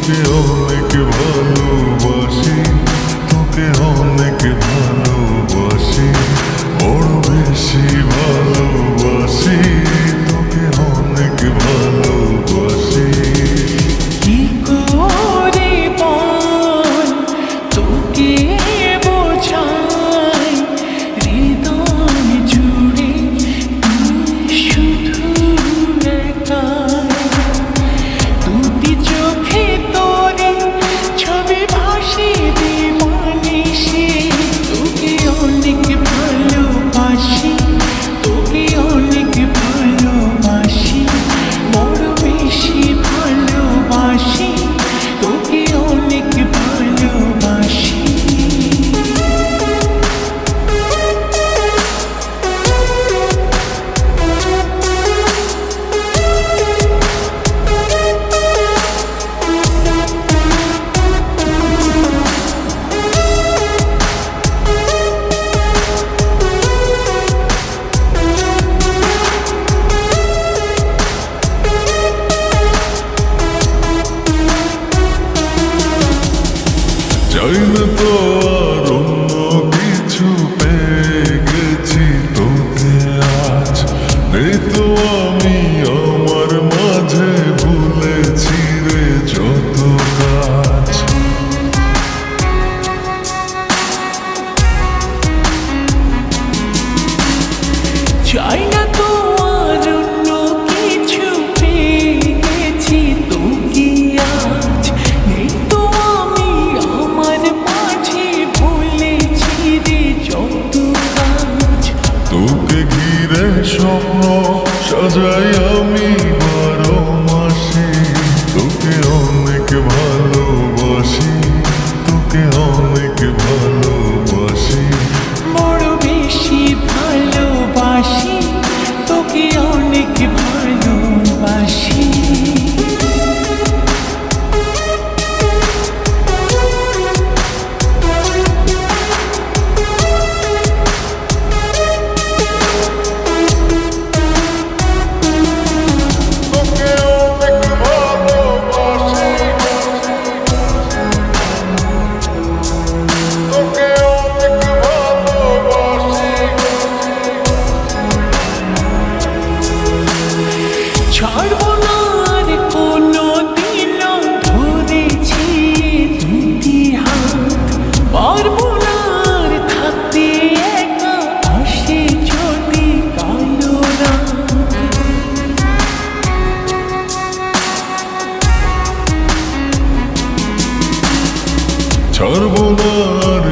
তোকে অনেক ভালোবাসি, তোকে অনেক ভালোবাসি, বড় বেশি ভালোবাসি, তোকে অনেক ভালোবাসি। কি করে বল তোকে বোঝাই, হৃদয় জুড়ে তুই শুধু একাই। দুটি চোখে তোরে ছবি ভাসে দিবানিশি, তোকে অনেক ভালোবাসি, তোকে অনেক ভালোবাসি, বড় বেশি ভালোবাসি, তোকে অনেক ভালোবাসি। চাই না তো আর অন্য কিছু, পেয়ে গেছি তোকে আজ। নেই তো আমি আমার মাঝে, ভুলেছি রে যত কাজ। চাই না তো আর অন্য কিছু, পেয়ে গেছি তোকে আজ। নেই তো আমি আমার মাঝে, ভুলেছি রে যত কাজ। তোকে ঘিরে স্বপ্ন সাজাই আমি 12 মাসে, তোকে অনেক ভালোবাসি, তোকে অনেক ভালোবাসি, বড় বেশি ভালোবাসি, তোকে অনেক ভালোবাসি। তোকে অনেক ভালোবাসি, তোকে অনেক ভালোবাসি। ছাড়বো না আর কোনো দিন, ধরেছি দুটি হাত। পারবো না আর থাকতে একা, আসে যদি কালো রাত। ছাড়বো না আর